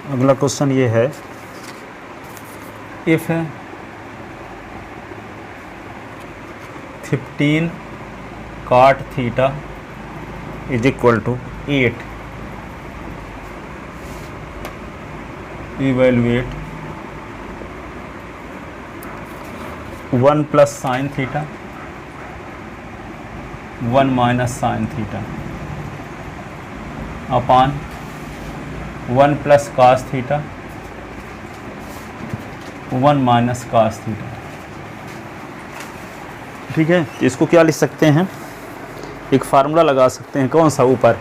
अगला क्वेश्चन ये है, if 15 cot theta is equal to 8, evaluate 1 plus sine theta 1 minus sine theta upon 1 plus cos theta 1 minus cos theta. ठीक है, इसको क्या लिख सकते हैं, एक फार्मूला लगा सकते हैं। कौन सा? ऊपर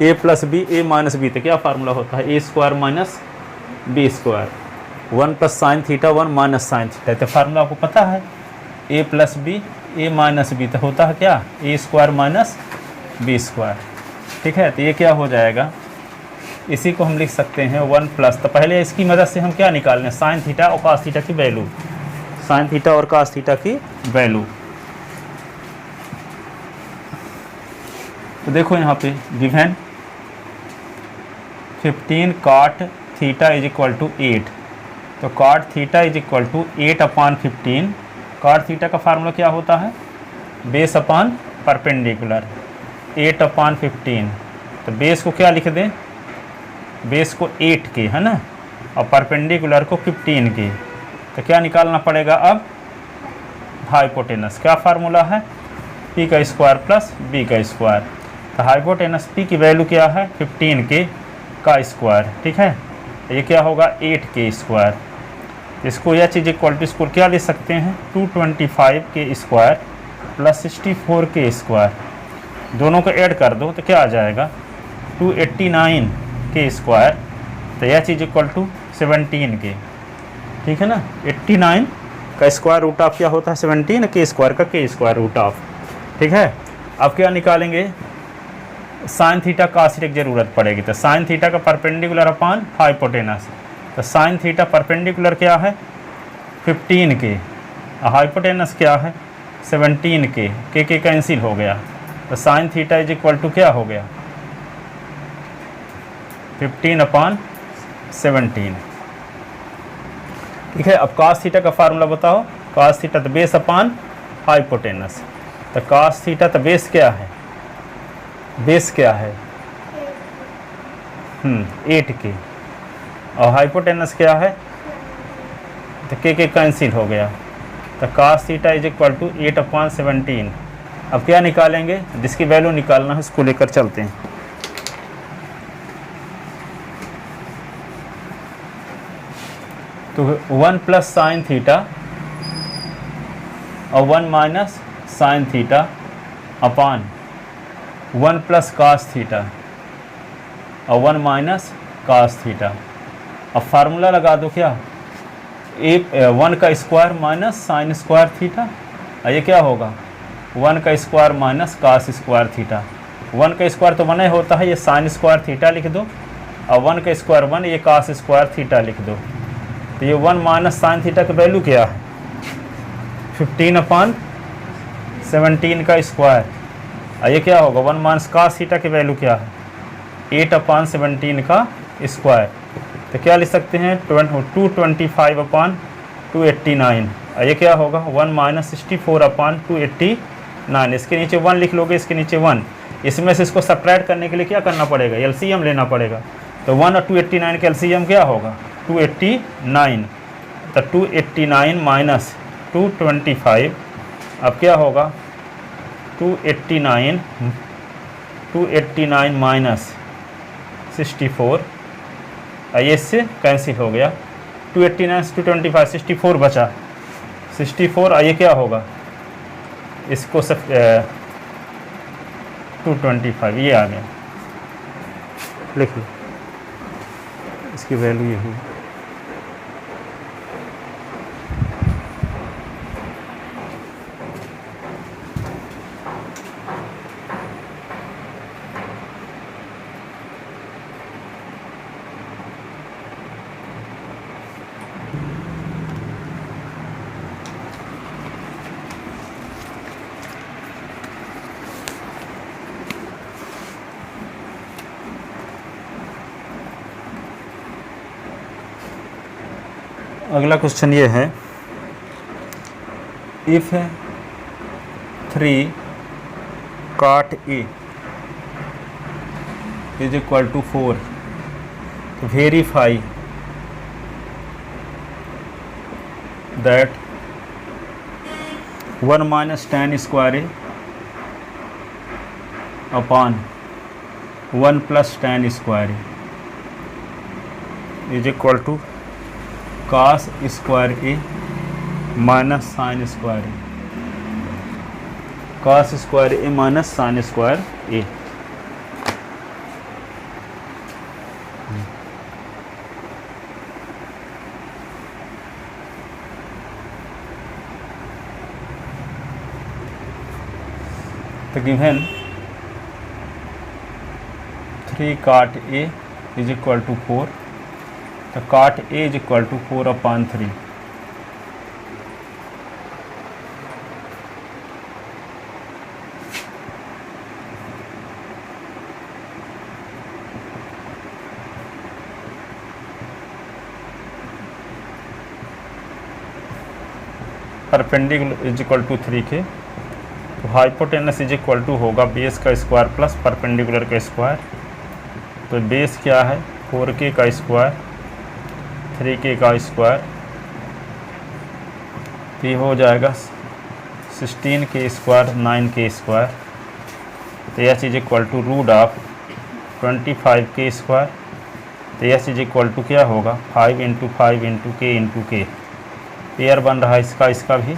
a plus B A minus B, तो क्या फार्मूला होता है? A square minus B square, 1 plus sine theta 1 minus sine theta. तो फार्मूला आपको पता है, a plus B A minus B, तो होता है क्या? A square minus B square. ठीक है, तो ये क्या हो जाएगा, इसी को हम लिख सकते हैं 1 प्लस, तो पहले इसकी मदद से हम क्या निकाल लें, साइन थीटा और कास थीटा की वैल्यू, साइन थीटा और कास थीटा की वैल्यू। तो देखो यहाँ पे given 15 cot theta is equal to 8, तो cot theta is equal to 8 upon 15। cot theta का फार्मूला क्या होता है? Base upon perpendicular, 8 upon 15। तो बेस को क्या लिख दें, बेस को 8 के, है ना, और परपेंडिकुलर को 15 के। तो क्या निकालना पड़ेगा अब? हाइपोटेनस। क्या फार्मूला है? पी का स्क्वायर प्लस बी का स्क्वायर। तो हाइपोटेनस पी की वैल्यू क्या है? 15 के का स्क्वायर। ठीक है, तो ये क्या होगा? 8 के स्क्वायर। इसको यह चीज़ इक्वल टू, इसको क्या ले सकते हैं? 225 के स्क्वायर प्लस 64 के स्क्वायर, दोनों को ऐड कर दो तो क्या आ जाएगा? 289 के स्क्वायर। तो यह चीज़ इक्वल टू 17 के। ठीक है ना, 89 का स्क्वायर रूट ऑफ क्या होता है? 17 के स्क्वायर का के स्क्वायर रूट ऑफ। ठीक है, अब क्या निकालेंगे? साइन थीटा कास थीटा की जरूरत पड़ेगी, तो साइन थीटा का परपेंडिकुलर अपान हाइपोटेनस। तो साइन थीटा परपेंडिकुलर क्या है? 15 के, हाइपोटेनस क्या है? 17 के कैंसिल हो गया। तो sine theta is equal to क्या हो गया? 15 अपान 17। ठीक है, अब कास थीटा का फार्मूला बताओ। कास थीटा तो बेस अपान हाइपोटेनस, तो कास थीटा तो बेस क्या है? बेस क्या है? 8 के, और हाइपोटेनस क्या है? तो के कैंसिल हो गया। तो cos theta is equal to 8 upon 17। अब क्या निकालेंगे? जिसकी वैल्यू निकालना है उसको लेकर चलते हैं। तो 1 प्लस साइन थीटा और 1 minus sine theta upon 1 plus cos theta और 1 माइनस कास थीटा। अब फार्मूला लगा दो क्या? 1 का square minus sine square theta, और ये क्या होगा? 1 का square minus cos square theta. 1 का स्क्वायर तो 1 ही होता है, ये साइन स्क्वायर थीटा लिख दो, और 1 का स्क्वायर 1, ये कास स्क्वायर थीटा लिख दो। तो ये 1 माइनस साइन थीटा की वैल्यू क्या है? 15 अपान 17 का स्क्वायर, और ये क्या होगा? 1 माइनस कास थीटा की वैल्यू क्या है? 8 अपान 17 का स्क्वायर। तो क्या लिख सकते हैं? 225 अपान 289, और ये क्या होगा? 1 माइनस 64 अपान 289। इसके नीचे 1 लिख लोगे, इसके नीचे 1। इसमें से इसको सब्ट्रैक्ट करने के लिए क्या करना पड़ेगा? एलसीएम लेना पड़ेगा। तो 1 और 289 का एलसीएम क्या होगा? 289। तो 289 माइनस 225, अब क्या होगा? 289 माइनस 64, ये इससे कैंसिल हो गया। 289 से 225, 64 बचा, 64, और ये क्या होगा? इसको सब 225 ये आ गया, लिख लो, इसकी वैल्यू ये हुई। अगला क्वेश्चन ये है, if 3 cot A is equal to 4, verify that 1 minus tan square A upon 1 plus tan square A is equal to cos square A minus sine square A, cos square A minus sine square A. तो given 3 cot A is equal to 4, तो cot A is equal to 4/3। Perpendicular is equal to 3 K, तो hypotenuse is equal to होगा base का square plus perpendicular का square. तो base क्या है 4k का स्क्वायर 3k का स्क्वायर, तो ये हो जाएगा 16k स्क्वायर 9k स्क्वायर। तो यह चीज़ equal to root of 25k square. तो यह चीज़ इक्वल टू क्या होगा 5 × 5 × k × k। पेयर बन रहा है इसका भी,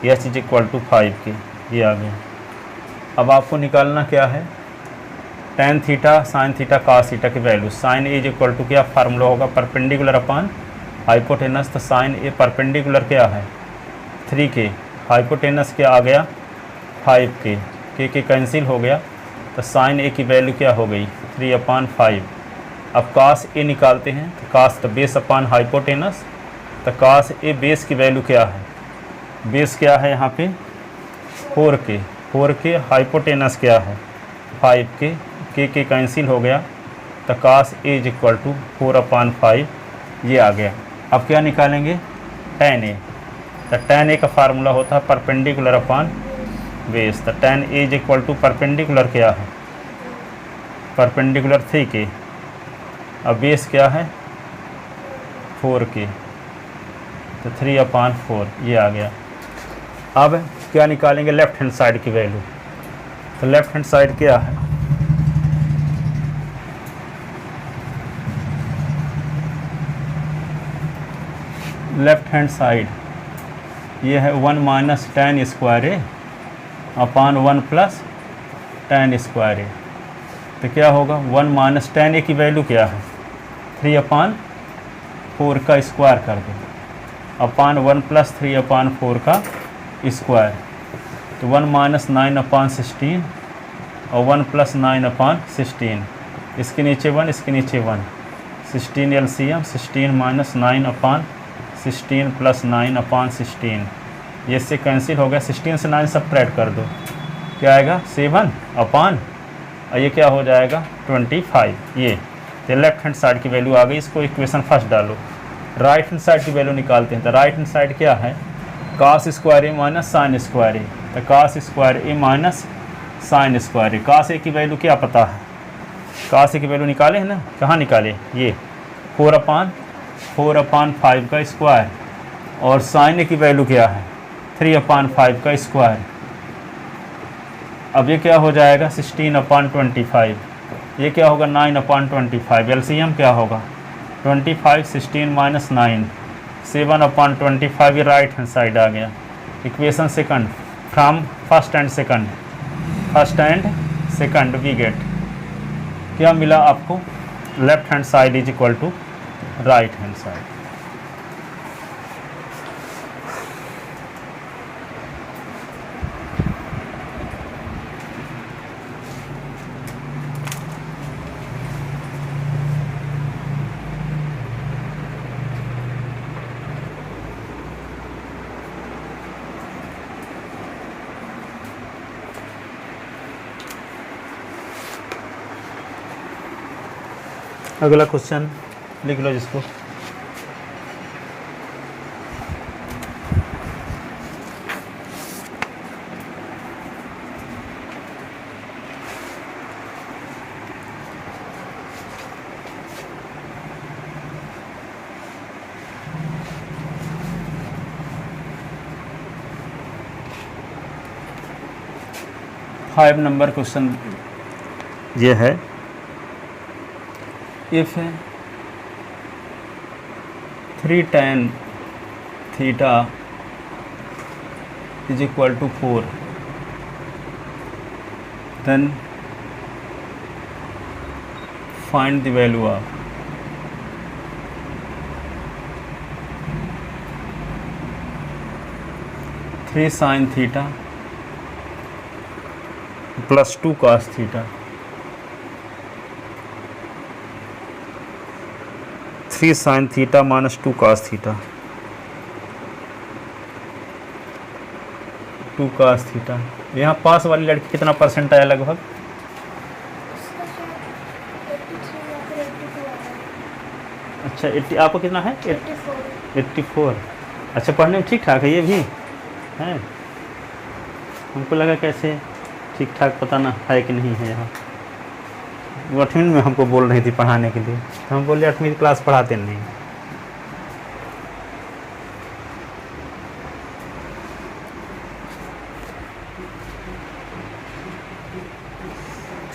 यह चीज़ इक्वल टू 5k, ये आ गया। अब आपको निकालना क्या है, tan theta sine theta cos theta की value. Sine A is equal to क्या फार्मूला होगा परपेंडिकुलर अपॉन हाइपोटेनस। तो साइन ए परपेंडिकुलर क्या है 3k, हाइपोटेनस क्या आ गया 5k, के कैंसिल हो गया। तो साइन ए की वैल्यू क्या हो गई 3/5। अब cos ए निकालते हैं, तो cos तो बेस अपॉन हाइपोटेनस, तो cos ए बेस की वैल्यू क्या है, बेस क्या है यहाँ पे 4k, हाइपोटेनस क्या है 5k, के कैंसिल हो गया। तो cos A is equal to 4/5, ये आ गया। अब क्या निकालेंगे tan ए, तो tan ए का फार्मूला होता है परपेंडिकुलर अपॉन बेस। तो tan A is equal to perpendicular क्या है परपेंडिकुलर 3k, अब बेस क्या है 4k, तो 3/4 ये आ गया। अब क्या निकालेंगे लेफ्ट हैंड साइड की वैल्यू। तो लेफ्ट हैंड साइड क्या है, लेफ्ट हैंड साइड ये है 1 minus tan square A upon 1 plus tan square A. तो क्या होगा 1 माइनस tan ए की वैल्यू क्या है 3/4 का स्क्वायर कर दो अपॉन 1 प्लस 3/4 का स्क्वायर। तो 1 माइनस 9/16 और 1 प्लस 9/16, इसके नीचे 1 इसके नीचे 1, 16 LCM 16 माइनस 9/16 प्लस 9/16, ये इससे कैंसिल हो गया। 16 से 9 सब्ट्रैक्ट कर दो, क्या आएगा 7 अपॉन, और ये क्या हो जाएगा 25। ये तो लेफ्ट हैंड साइड की वैल्यू आ गई। इसको इक्वेशन फर्स्ट डालो, राइट हैंड साइड की वैल्यू निकालते हैं। तो राइट हैंड साइड क्या है cos square A minus sine square A. तो cos square A minus sine square A, cos ए की वैल्यू क्या पता है, cos ए की वैल्यू निकाले है ना, कहाँ निकाले, ये 4/5 का स्क्वायर, और साइन ए की वैल्यू क्या है 3/5 का स्क्वायर। अब ये क्या हो जाएगा 16/25, ये क्या होगा 9/25, एलसीएम क्या होगा 25, 16 माइनस 9, 7/25, ये राइट हैंड साइड आ गया। Equation second from first and second we get, क्या मिला आपको left hand side is equal to right hand side. अगला क्वेश्चन लिख लो जिसको, 5 नंबर क्वेश्चन ये है, if 3 tan theta is equal to 4 then find the value of three sine theta plus 2 cos theta. 3 sin theta minus 2 cos theta, 2 cos theta. यहाँ पास वाली लड़की कितना परसेंट आया लगभग? अच्छा 80, आपको कितना है? 84। अच्छा पढ़ने में ठीक ठाक है ये भी है, हमको लगा कैसे ठीक ठाक पता ना है कि नहीं है। यहाँ 8वीं में हमको बोल रही थी पढ़ाने के लिए, तो हम बोले 8वीं क्लास पढ़ाते नहीं।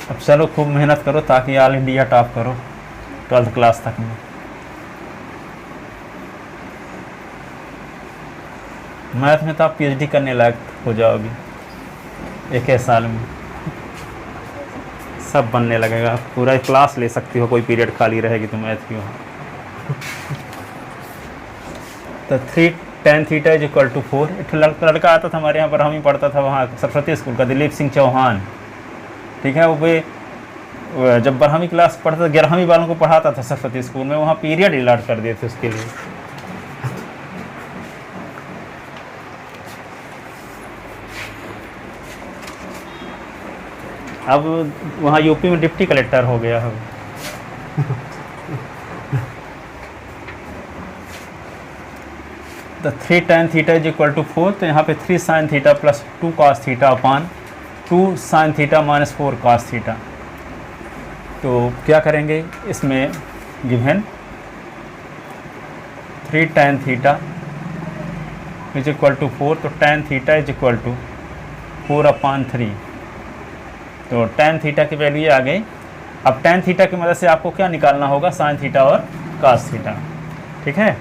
अब चलो खूब मेहनत करो ताकि ऑल इंडिया टॉप करो 12th क्लास तक में। मैथ में तो आप PhD करने लायक हो जाओगी, एक ही साल में सब बनने लगेगा, पूरा क्लास ले सकती हो, कोई पीरियड खाली रहेगी तो मैथ की वहाँ। तो 3 tan theta is equal to 4। एक लड़का आता था हमारे यहाँ पर, हम ही पढ़ता था वहाँ सरस्वती स्कूल का, दिलीप सिंह चौहान, ठीक है। वो जब 12वीं क्लास पढ़ता था, 11वीं वालों को पढ़ाता था सरस्वती स्कूल में, वहाँ पीरियड अलॉट कर दिए थे उसके लिए। अब वहाँ यूपी में डिप्टी कलेक्टर हो गया है। तो 3 tan theta is equal to 4, तो यहाँ पे 3 sin theta plus 2 cos theta upon 2 sin theta minus 4 cos theta. तो क्या करेंगे इसमें, given 3 tan theta is equal to 4, तो tan theta is equal to 4 upon 3। तो tan थीटा की वैल्यू ये आ गई। अब tan थीटा की मदद से आपको क्या निकालना होगा, sin थीटा और cos थीटा, ठीक है।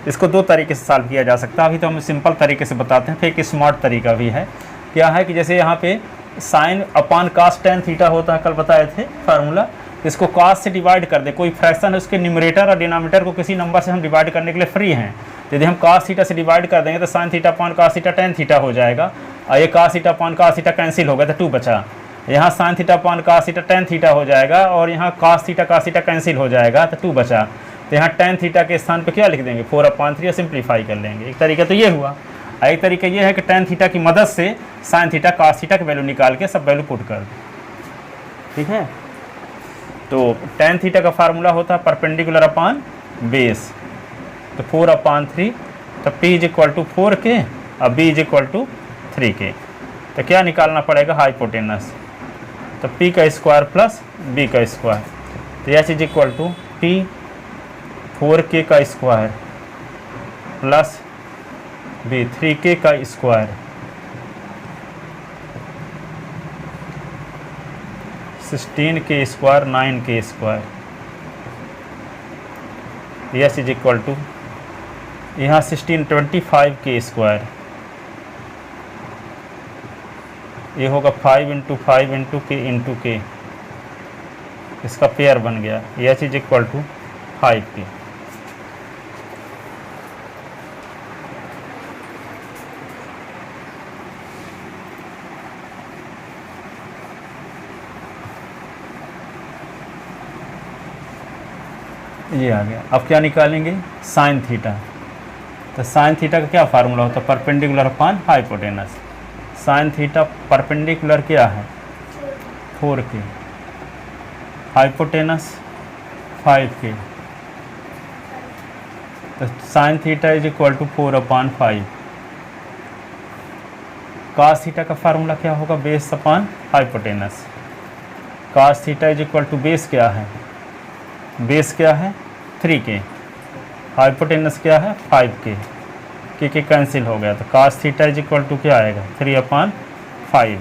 इसको दो तरीके से सॉल्व किया जा सकता है, अभी तो हम सिंपल तरीके से बताते हैं, फिर एक स्मार्ट तरीका भी है। क्या है कि जैसे यहाँ पे sin अपान cos tan थीटा होता है, कल बताए थे फार्मूला, इसको cos से डिवाइड कर दे, कोई फ्रैक्शन है उसके न्यूमरेटर और डिनोमिनेटर को किसी नंबर से हम डिवाइड करने के लिए फ्री हैं। यदि हम cos थीटा से डिवाइड कर देंगे तो sin theta upon cos theta tan theta हो जाएगा, और ये cos theta upon cos theta cancel हो गया तो 2 बचा। यहाँ sin theta upon cos theta tan theta हो जाएगा, और यहाँ cos थीटा कैंसिल हो जाएगा तो 2 बचा। तो यहाँ tan थीटा के स्थान पे क्या लिख देंगे, 4 अपान 3, और सिंप्लीफाई कर लेंगे। एक तरीका तो ये हुआ, और एक तरीका ये है कि tan थीटा की मदद से sin थीटा cos थीटा की वैल्यू निकाल के सब वैल्यू पुट कर दो, ठीक है। तो tan थीटा का फार्मूला होता है परपेंडिकुलर अपान बेस, तो 4 अपान 3, तो p is equal to 4k और b is equal to 3k। तो क्या निकालना पड़ेगा, हाइपोटेनस, तो p का स्क्वायर प्लस b का स्क्वायर, तो h is equal to p 4k का स्क्वायर प्लस b 3k का square, 16k square 9k square. H is equal to यहाँ 16 25k स्क्वायर, ये होगा 5 इंटू 5 इंटू k, इसका पेयर बन गया। H is equal to 5k। ये आ गया। अब क्या निकालेंगे, साइन थीटा। तो साइन थीटा का क्या फार्मूला होता है, perpendicular upon hypotenuse. Sign theta perpendicular क्या है, 4k, हाइपोटेनस 5k। तो sine theta is equal to 4 upon 5। Cos theta का फार्मूला क्या होगा, base upon hypotenuse. Cos theta is equal to base क्या है, बेस क्या है 3k, हाइपोटेनस क्या है 5k, के कैंसिल हो गया। तो cos theta is equal to क्या आएगा, 3 अपान 5।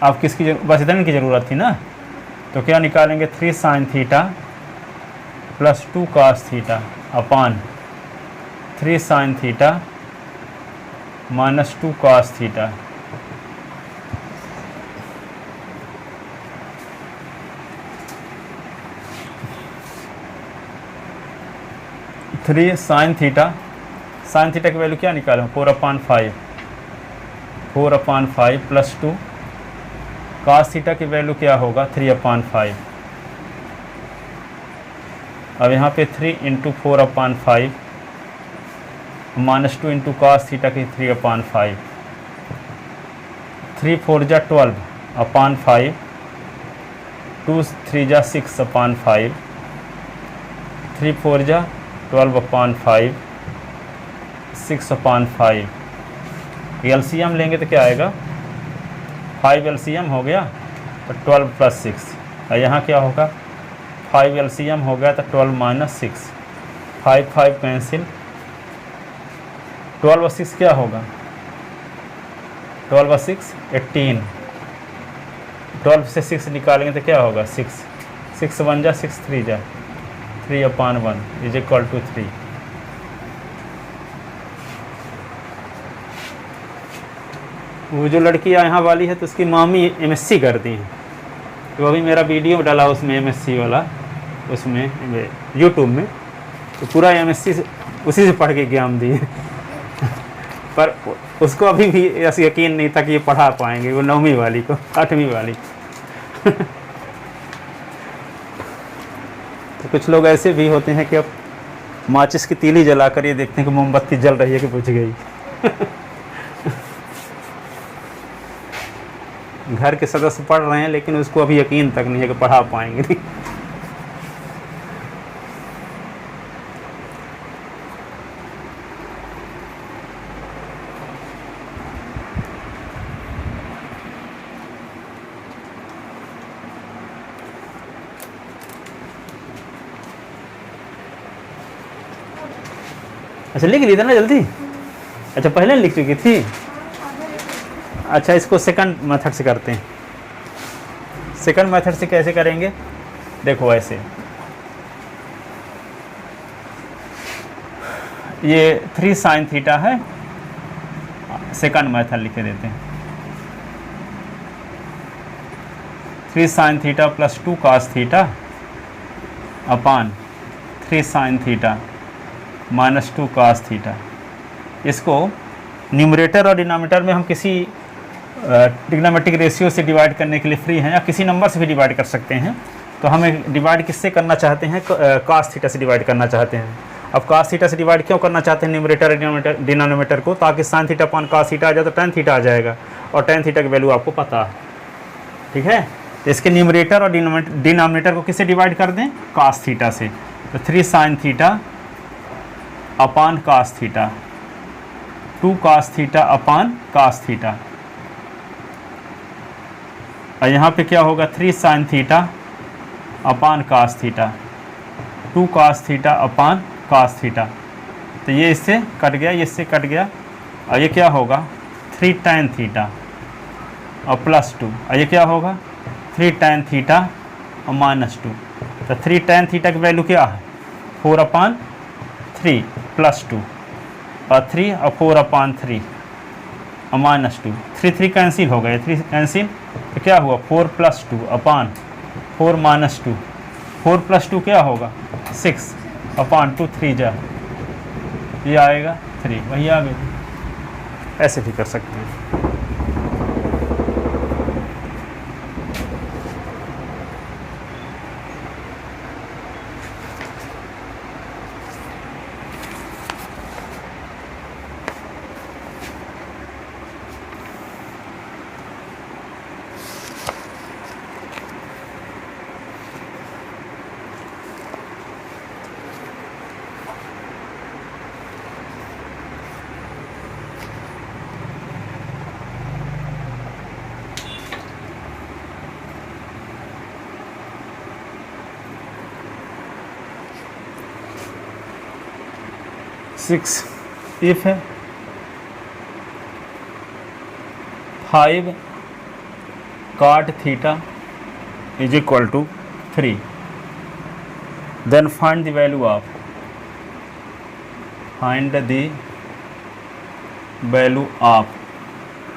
आप किसकी बस इतने की ज़रूरत थी ना, तो क्या निकालेंगे 3 sin theta plus 2 cos theta अपान 3 sin theta minus 2 cos theta. Three sine theta की वैल्यू क्या निकालें 4/5 प्लस 2 cos थीटा की वैल्यू क्या होगा 3/5। अब यहाँ पे 3 into 4/5 minus 2 into cos theta की 3/5, 3 4 जा 12/5, 2 3 जा 6/5, 3 4 जा 12/5, 6/5। एलसीएम लेंगे तो क्या आएगा 5 एलसीएम हो गया तो 12 प्लस 6। और यहाँ क्या होगा 5 एलसीएम हो गया तो 12 माइनस 6, 5 5 कैंसिल, 12 और 6 क्या होगा 12 और 6 18, 12 से 6 निकालेंगे तो क्या होगा 6, 6 1 जा 6 3 जा 3/1 इज इक्वल टू 3। वो जो लड़की यहाँ वाली है तो उसकी मामी एमएससी करती हैं, तो अभी मेरा वीडियो डाला उसमें एमएससी वाला, उसमें यूट्यूब में, तो पूरा एमएससी उसी से पढ़ के एग्जाम दिए पर उसको अभी भी ऐसा यकीन नहीं था कि ये पढ़ा पाएंगे, वो 9वीं वाली को 8वीं वाली तो कुछ लोग ऐसे भी होते हैं कि अब माचिस की तीली जलाकर ये देखते हैं कि मोमबत्ती जल रही है कि बुझ गई घर के सदस्य पढ़ रहे हैं लेकिन उसको अभी यकीन तक नहीं है कि पढ़ा पाएंगे नहीं। अच्छा लिख ली था ना जल्दी, अच्छा पहले लिख चुकी थी। अच्छा इसको सेकंड मेथड से करते हैं। सेकंड मेथड से कैसे करेंगे देखो, ऐसे ये 3 sin थीटा है, सेकंड मेथड लिखे देते हैं 3 sin theta plus 2 cos theta अपान 3 sin theta minus 2 cos theta. इसको न्यूमरेटर और डिनोमिनेटर में हम किसी ट्रिग्नोमेट्रिक रेशियो से डिवाइड करने के लिए फ्री हैं, या किसी नंबर से भी डिवाइड कर सकते हैं। तो हमें डिवाइड किससे करना चाहते हैं cos थीटा से डिवाइड करना चाहते हैं। अब cos थीटा से डिवाइड क्यों करना चाहते हैं न्यूमरेटर और डिनोमिनेटर को, ताकि sin theta upon cos theta आ जाए तो tan थीटा आ जाएगा, और tan थीटा की वैल्यू आपको पता है, ठीक है। तो इसके न्यूमरेटर और डिनोमिनेटर को किससे डिवाइड कर दें cos थीटा से, तो 3 sin theta upon cos theta, 2 cos theta upon cos theta. और यहाँ पे क्या होगा 3 sin theta upon cos theta, 2 cos theta upon cos theta. तो ये इससे कट गया, ये इससे कट गया, और ये क्या होगा 3 tan थीटा और प्लस 2, और ये क्या होगा 3 tan थीटा और माइनस 2। तो 3 tan थीटा की वैल्यू क्या है 4/3 प्लस 2, और 3 और 4/3 और माइनस 2, 3 3 कैंसिल हो गए, 3 कैंसिल, तो क्या हुआ 4 प्लस 2 अपान 4 माइनस 2, 4 प्लस 2 क्या होगा 6 अपान 2 3 जा, ये आएगा 3, वही आ गई। ऐसे भी कर सकते हैं। Six if 5 cot theta is equal to 3. Then find the value of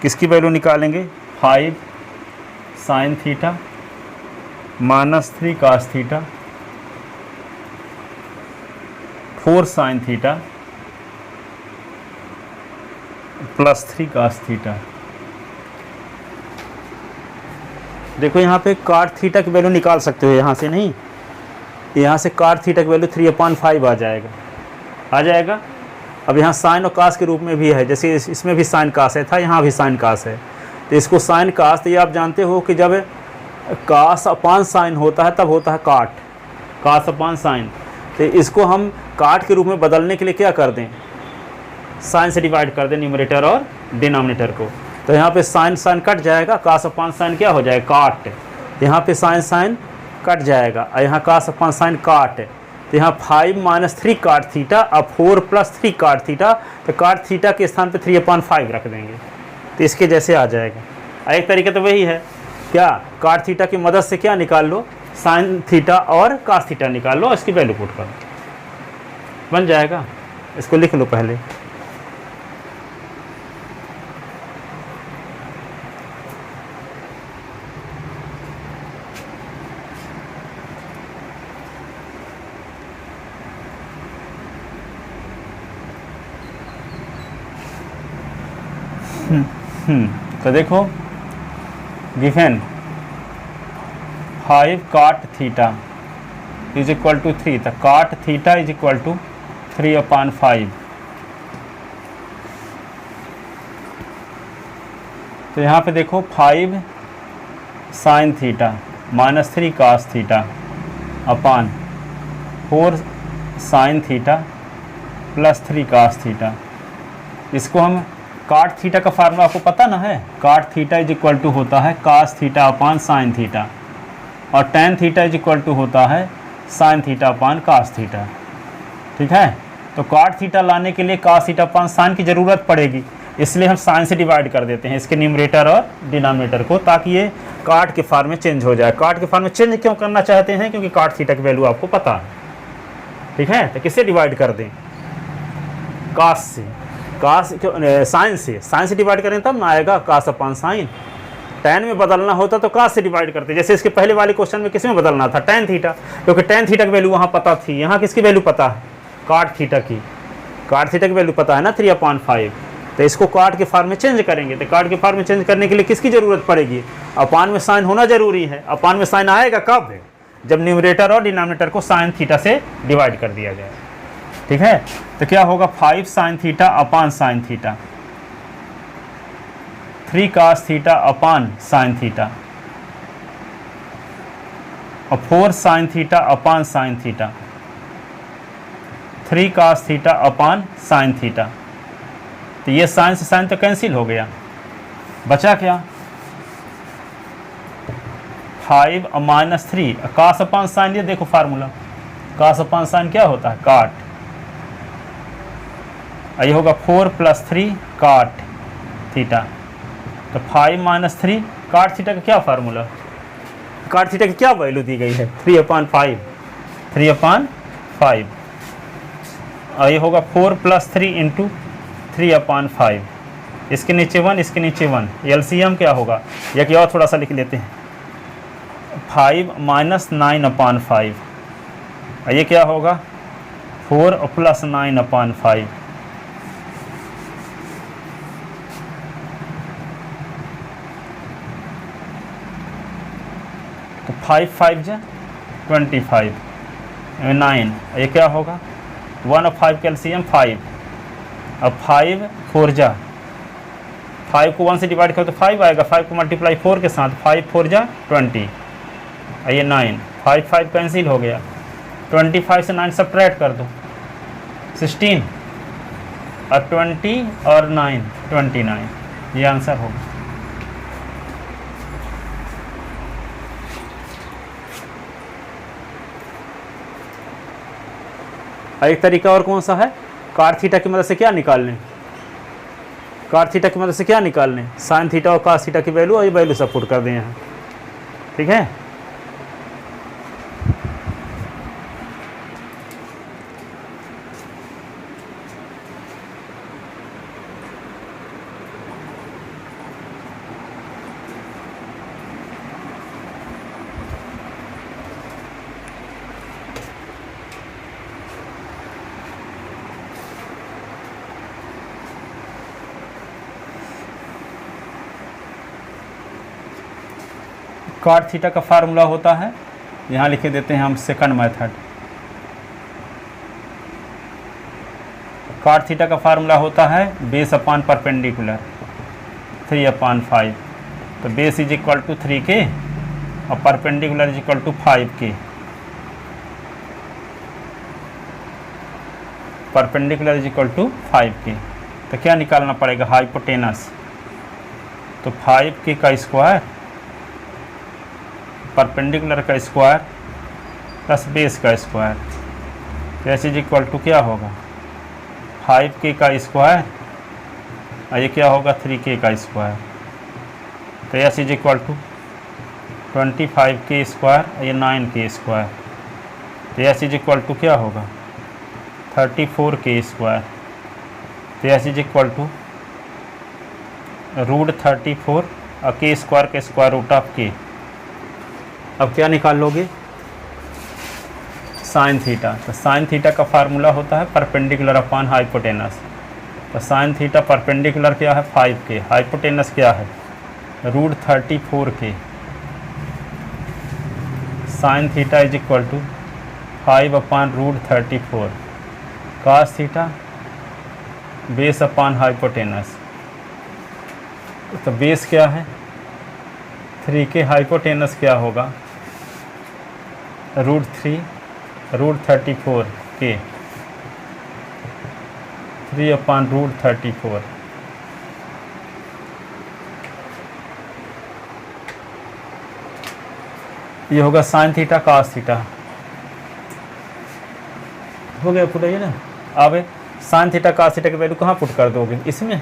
किसकी वैल्यू निकालेंगे? 5 sin theta minus 3 cos theta 4 sin theta plus 3 cos theta. देखो यहाँ पे cot थीटा की वैल्यू निकाल सकते हो, यहाँ से नहीं, यहाँ से cot थीटा की वैल्यू 3/5 आ जाएगा। अब यहाँ साइन और कास के रूप में भी है, जैसे इसमें भी साइन कास है था, यहाँ भी साइन कास है, तो इसको साइन कास, तो ये आप जानते हो कि जब कास अपान साइन होता है तब होता है कास अपान साइन। तो इसको हम काट के रूप में बदलने के लिए क्या कर दें? साइन से डिवाइड कर दें न्यूमरेटर और डिनोमिनेटर को। तो यहाँ पे साइन कट जाएगा, कास अपान साइन क्या हो जाएगा? काट। यहाँ पे साइन कट जाएगा और यहाँ कास अपान साइन काट। तो यहाँ 5 - 3 cot थीटा अब 4 + 3 cot थीटा, तो cot थीटा के स्थान पे 3/5 रख देंगे, तो इसके जैसे आ जाएगा। एक तरीके तो वही है, क्या cot थीटा की मदद से क्या निकाल लो? sin थीटा और cos थीटा निकाल लो, इसकी वैल्यू पुट करो, बन जाएगा। इसको लिख लो पहले। तो देखो given 5 cot theta is equal to 3, तो cot theta is equal to 3/5। तो यहाँ पे देखो 5 sin theta minus 3 cos theta upon 4 sin theta plus 3 cos theta. इसको हम cot थीटा का फार्मूला आपको पता ना है, cot theta is equal to होता है cos theta upon sine theta, और tan theta is equal to होता है sine theta upon cos theta. ठीक है, तो cot थीटा लाने के लिए cos थीटा अपान साइन की ज़रूरत पड़ेगी, इसलिए हम साइन से डिवाइड कर देते हैं इसके न्यूमरेटर और डिनोमिनेटर को, ताकि ये cot के फार्म में चेंज हो जाए। cot के फार्म में चेंज क्यों करना चाहते हैं? क्योंकि cot थीटा की वैल्यू आपको पता है। ठीक है, तो किससे डिवाइड कर दें? cos से, साइन से डिवाइड करें तब ना आएगा cos अपान साइन। tan में बदलना होता तो cos से डिवाइड करते, जैसे इसके पहले वाले क्वेश्चन में किस में बदलना था? tan थीटा, क्योंकि tan थीटा की वैल्यू वहाँ पता थी। यहाँ किसकी वैल्यू पता है? cot थीटा की। cot थीटा की वैल्यू पता है ना 3/5, तो इसको cot के फार्म में चेंज करेंगे। तो cot के फार्म में चेंज करने के लिए किसकी ज़रूरत पड़ेगी? अपान में साइन होना जरूरी है। अपान में साइन आएगा कब? जब न्यूमरेटर और डिनोमिनेटर को साइन थीटा से डिवाइड कर दिया जाए। ठीक है, तो क्या होगा? 5 sin theta upon sine theta, 3 cos theta upon sine theta, और 4 sin theta upon sine theta, 3 cos theta upon sine theta. तो ये साइन से साइन तो कैंसिल हो गया, बचा क्या? 5 - 3 cos अपान साइन। ये देखो फार्मूला, cos अपान साइन क्या होता है? cot। ये होगा 4 + 3 cot थीटा, तो 5 - 3 cot थीटा का क्या फार्मूला? cot थीटा की क्या वैल्यू दी गई है? 3/5। और ये होगा 4 + 3 × 3/5। इसके नीचे 1, इसके नीचे 1, एलसीएम क्या होगा? या कि और थोड़ा सा लिख लेते हैं, 5 - 9/5। ये क्या होगा? 4 + 9/5। तो 5 × 5 = 25, 9। ये क्या होगा? 1 और 5 का एलसीएम 5। अब 5 4 = 5 को 1 से डिवाइड करो तो 5 आएगा, 5 को मल्टीप्लाई 4 के साथ, 5 4 = 20। ये 9, 5 कैंसिल हो गया, 25 से 9 सब्ट्रैक्ट कर दो, 16, और 20 और 9 29। ये आंसर होगा। एक तरीका और कौन सा है? cot थीटा की मदद से क्या निकाल लें? cot थीटा की मदद से क्या निकाल लें? sin थीटा और cos थीटा की वैल्यू, और ये वैल्यू सब पुट कर दें यहाँ। ठीक है। कॉट थीटा का फार्मूला होता है, यहाँ लिखे देते हैं हम सेकंड मेथड। कॉट थीटा का फार्मूला होता है बेस अपान परपेंडिकुलर 3/5। तो base is equal to 3k और perpendicular is equal to 5k। Perpendicular is equal to 5k। तो क्या निकालना पड़ेगा, हाइपोटेनस। तो 5k का स्क्वायर परपेंडिकुलर का स्क्वायर प्लस बेस का स्क्वायर। तो एस इज इक्वल टू क्या होगा, 5k का स्क्वायर और ये क्या होगा 3k का स्क्वायर। तो S is equal to 25k square और ये 9k स्क्वायर। तो एस इज इक्वल टू क्या होगा 34k स्क्वायर। तो एस इज इक्वल टू √34 और k स्क्वायर के स्क्वायर रूट ऑफ k। अब क्या निकाल लोगे, साइन थीटा। तो साइन थीटा का फार्मूला होता है परपेंडिकुलर अपान हाइपोटेनस। तो साइन थीटा परपेंडिकुलर क्या है 5k, हाइपोटेनस क्या है √34k। Sine theta is equal to 5/√34 cos theta base upon hypotenuse. तो बेस क्या है 3k, हाइपोटेनस क्या होगा √34k 3/√34। ये होगा साइन थीटा कास थीटा। हो गया पुट, ये ना। अब साइन थीटा कास थीटा की वैल्यू कहाँ पुट कर दोगे, इसमें।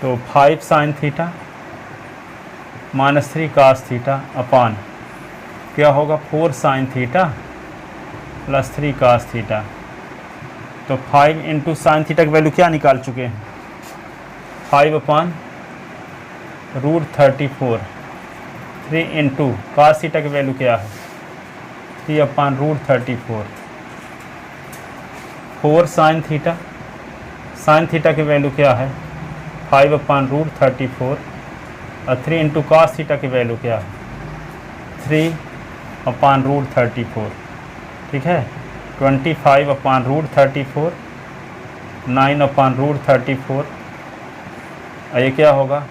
तो 5 sine theta -3 cos theta upon क्या होगा 4 sine theta plus 3 cos theta. तो 5 इंटू साइन थीटा की वैल्यू क्या निकाल चुके हैं 5/√34। 3 इंटू कास थीटा की वैल्यू क्या है 3/√34। 4 साइन थीटा, साइन थीटा की वैल्यू क्या है 5/√34 और 3 इंटू कास थीटा की वैल्यू क्या है 3/√34। ठीक है। 25/√34 9/√34 और ये क्या होगा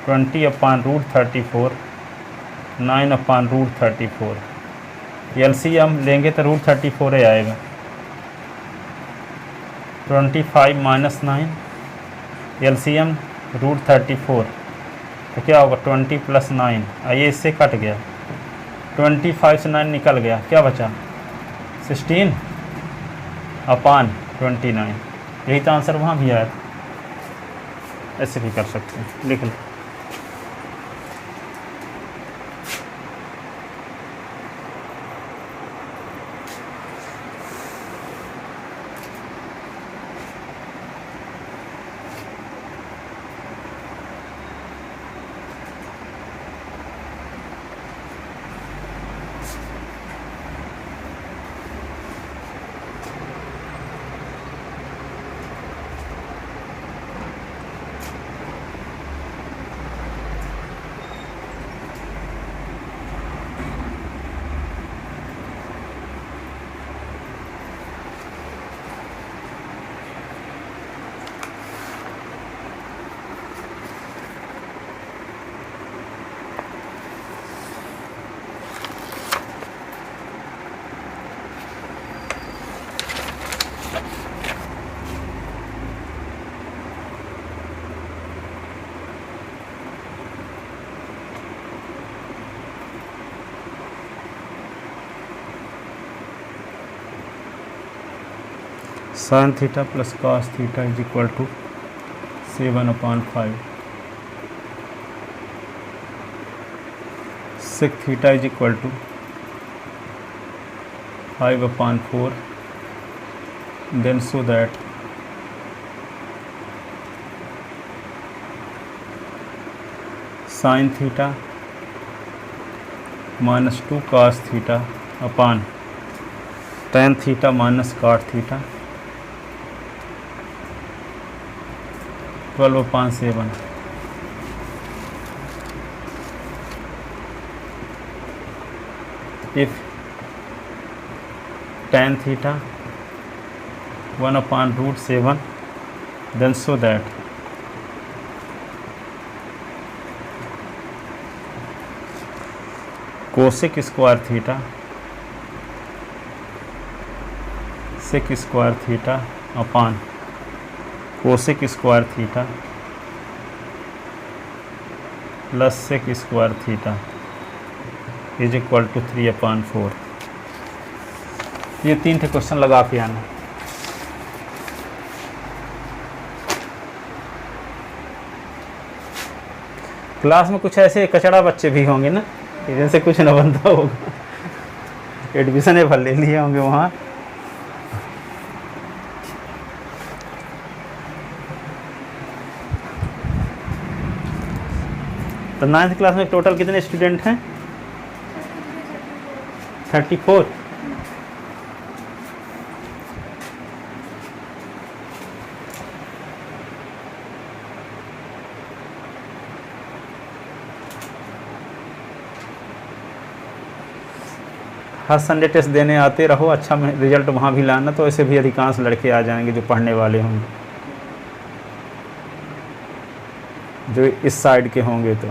20/√34 9/√34। एलसीएम लेंगे तो √34 ही आएगा। 25 - 9 एलसीएम √34। तो क्या होगा 20 + 9 ये इससे कट गया। 25 से 9 निकल गया, क्या बचा 16/29। यही तो आंसर वहाँ भी आया था। ऐसे भी कर सकते हैं, लिख लो। Sine theta plus cos theta is equal to 7/5 sec theta is equal to 5/4, then so that sin theta minus 2 cos theta upon tan theta minus cot theta 12/7. If tan theta 1/√7, then so that cosec square theta sec square theta upon cosec square theta plus sec square theta is equal to 3/4। ये 3 question लगा के आना। Class में कुछ ऐसे कचड़ा बच्चे भी होंगे ना, जिनसे कुछ न बनता होगा, एडमिशन भर ले लिए होंगे वहाँ। तो 9th क्लास में टोटल कितने स्टूडेंट हैं? 34। हर संडे टेस्ट देने आते रहो, अच्छा रिजल्ट वहाँ भी लाना, तो ऐसे भी अधिकांश लड़के आ जाएंगे जो पढ़ने वाले होंगे, जो इस साइड के होंगे तो।